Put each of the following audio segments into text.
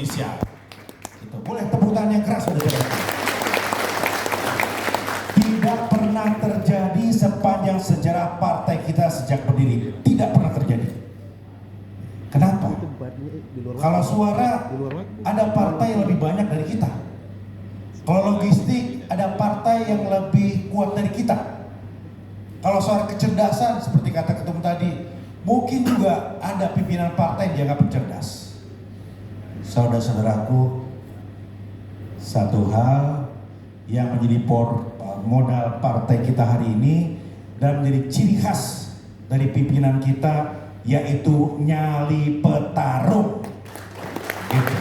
Indonesia. Itu boleh tepuk tangan yang keras saudara. Tidak pernah terjadi sepanjang sejarah partai kita sejak berdiri. Tidak pernah terjadi. Kenapa? Kalau suara ada partai yang lebih banyak dari kita. Kalau logistik ada partai yang lebih kuat dari kita. Kalau soal kecerdasan seperti kata ketum tadi, mungkin juga ada pimpinan partai yang dianggap cerdas. Saudara-saudaraku, satu hal yang menjadi modal partai kita hari ini dan menjadi ciri khas dari pimpinan kita, yaitu nyali petarung. Gitu.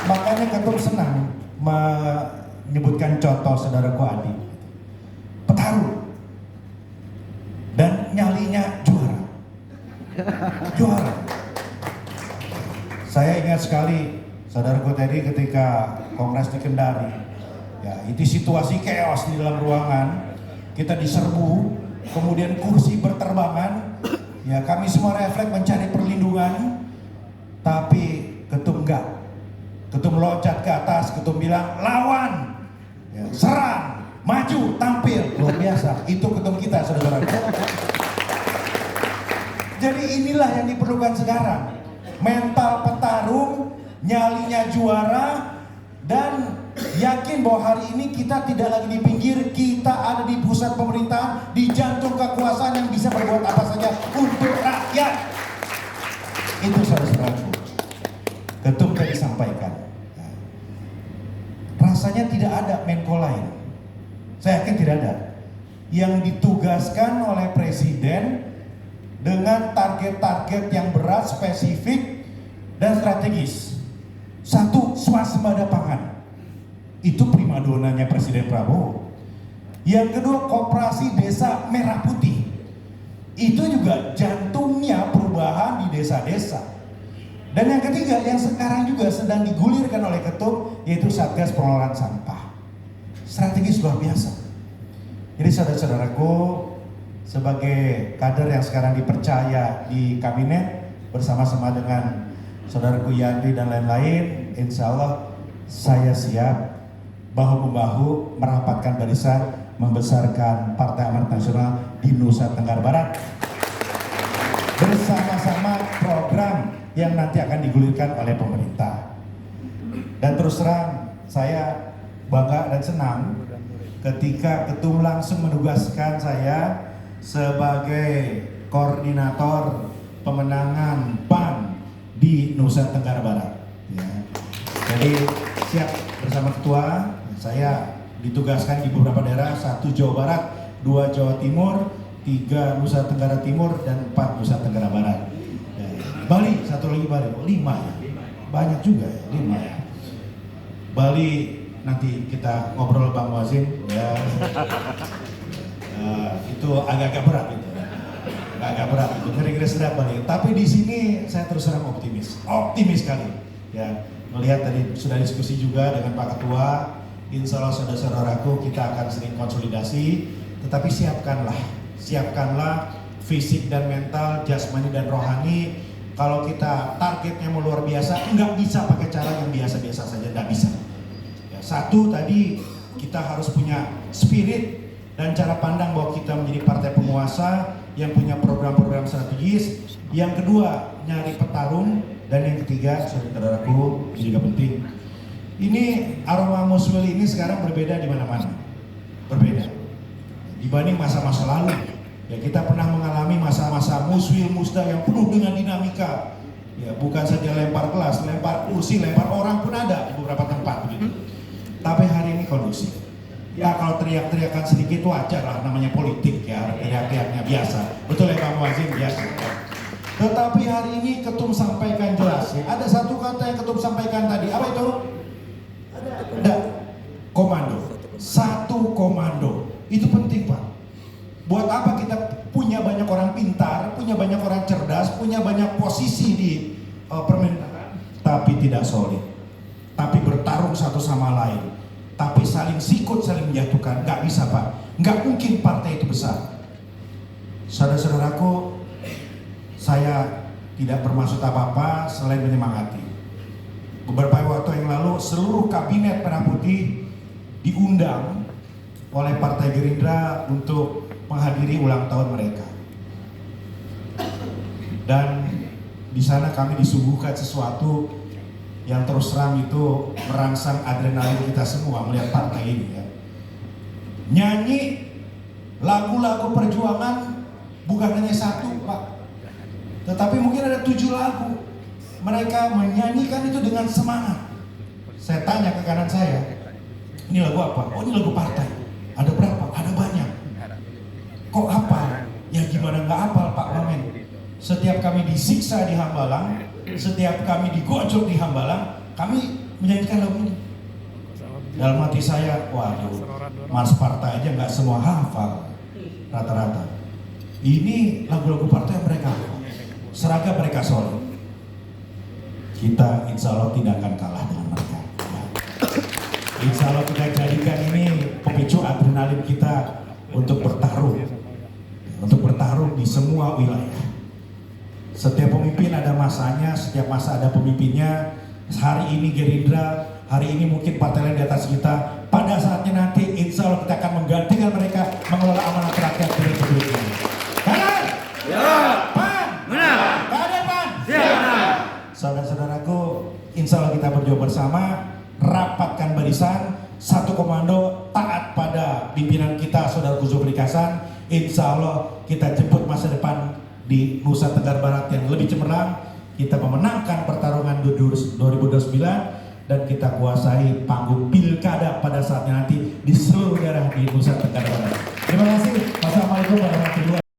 Makanya ketum senang menyebutkan contoh saudaraku Adi, petarung dan nyalinya juara. Saya ingat sekali saudaraku tadi ketika kongres di Kendari, ya itu situasi chaos di dalam ruangan, kita diserbu, kemudian kursi berterbangan, ya kami semua refleks mencari perlindungan, tapi ketum enggak. Ketum loncat ke atas, ketum bilang lawan, ya, serang, maju, tampil, luar biasa. Itu ketum kita, saudara. Jadi inilah yang diperlukan sekarang, mental petarung, nyalinya juara, dan yakin bahwa hari ini kita tidak lagi di pinggir, kita ada di pusat pemerintahan, di jantung kekuasaan yang bisa berbuat apa saja untuk rakyat. Itu saudara-saudaraku. Ketum tadi sampaikan, rasanya tidak ada Menko lain. Saya yakin tidak ada yang ditugaskan oleh presiden dengan target-target yang berat, spesifik, dan strategis. Satu, swasembada pangan. Itu primadonanya Presiden Prabowo. Yang kedua, koperasi desa merah putih. Itu juga jantungnya perubahan di desa-desa. Dan yang ketiga, yang sekarang juga sedang digulirkan oleh ketum, yaitu Satgas Pengelolaan Sampah. Strategis luar biasa. Jadi saudara-saudaraku, sebagai kader yang sekarang dipercaya di kabinet bersama-sama dengan saudaraku Yandri dan lain-lain, insya Allah saya siap bahu-membahu merapatkan barisan membesarkan Partai Amanat Nasional di Nusa Tenggara Barat bersama-sama program yang nanti akan digulirkan oleh pemerintah. Dan terus terang saya bangga dan senang ketika ketum langsung menugaskan saya sebagai koordinator pemenangan PAN di Nusa Tenggara Barat. Ya. Jadi siap bersama ketua, saya ditugaskan di beberapa daerah, 1 Jawa Barat, 2 Jawa Timur, 3 Nusa Tenggara Timur, dan 4 Nusa Tenggara Barat. Ya. Bali, 1 lagi Bali, 5 ya, banyak juga ya, 5 ya. Bali nanti kita ngobrol Bang Wazim ya. Itu agak-agak berat itu. Agak berat itu, kira-kira sedap Bali. Tapi di sini saya terus terang optimis sekali. Ya, melihat tadi sudah diskusi juga dengan Pak Ketua, insya Allah saudara-saudaraku kita akan sering konsolidasi. Tetapi siapkanlah fisik dan mental, jasmani dan rohani. Kalau kita targetnya mau luar biasa, nggak bisa pakai cara yang biasa-biasa saja, nggak bisa. Ya, satu tadi kita harus punya spirit dan cara pandang bahwa kita menjadi partai penguasa yang punya program-program strategis. Yang kedua, nyari petarung. Dan yang ketiga, saudaraku, ini juga penting. Ini aroma muswil ini sekarang berbeda di mana-mana. Berbeda. Dibanding masa-masa lalu. Ya, kita pernah mengalami masa-masa muswil musda yang penuh dengan dinamika. Ya, bukan saja lempar kelas, lempar kursi, lempar orang pun ada di beberapa tempat begitu. Tapi hari ini kondusif. Ya kalau teriak-teriakan sedikit wajar lah, namanya politik ya, teriak-teriaknya biasa. Betul ya Bang Wazim, biasa. Tetapi hari ini ketum sampaikan jelas ya. Ada satu kata yang ketum sampaikan tadi, apa itu? Ada komando. 1 komando. Itu penting Pak. Buat apa kita punya banyak orang pintar, punya banyak orang cerdas, punya banyak posisi di pemerintahan, tapi tidak solid. Tapi bertarung satu sama lain. Tapi saling sikut, saling menjatuhkan, nggak bisa Pak, nggak mungkin partai itu besar. Saudara-saudaraku, saya tidak bermaksud apa-apa selain menyemangati. beberapa waktu yang lalu seluruh kabinet Merah Putih diundang oleh Partai Gerindra untuk menghadiri ulang tahun mereka. Dan di sana kami disuguhkan sesuatu yang terus terang itu merangsang adrenalin kita semua melihat partai ini ya. Nyanyi lagu-lagu perjuangan bukan hanya satu Pak, tetapi mungkin ada 7 lagu. Mereka menyanyikan itu dengan semangat. Saya tanya ke kanan saya, ini lagu apa? Oh, ini lagu partai. Ada berapa? Ada banyak. Kok hafal? Ya gimana nggak hafal Pak Wamen? Setiap kami disiksa di Hambalang, setiap kami digojok di Hambalang, kami menyanyikan lagu ini. Dalam hati saya, waduh, Mars partai aja nggak semua hafal rata-rata. Ini lagu-lagu partai mereka, seragam mereka solid. Kita insya Allah tidak akan kalah dengan mereka. Insya Allah kita jadikan ini pemicu adrenalin kita untuk bertarung di semua wilayah. Setiap pemimpin ada masanya, setiap masa ada pemimpinnya. Hari ini Gerindra, hari ini mungkin partai lain di atas kita. Pada saatnya nanti insya Allah kita akan menggantikan mereka mengelola amanat rakyat di Republik ini. Kanan? Ya. Pan? Menang. Kanan Pan? Siap. Saudara-saudaraku, insya Allah kita berjuang bersama, rapatkan barisan, satu komando, taat pada pimpinan kita, Saudara Zulkifli Hasan. Insya Allah kita jemput masa depan di Nusa Tenggara Barat yang lebih cemerlang. Kita memenangkan pertarungan 2029 dan kita kuasai panggung pilkada pada saatnya nanti di seluruh daerah di Nusa Tenggara Barat. Terima kasih. Wassalamualaikum warahmatullahi wabarakatuh.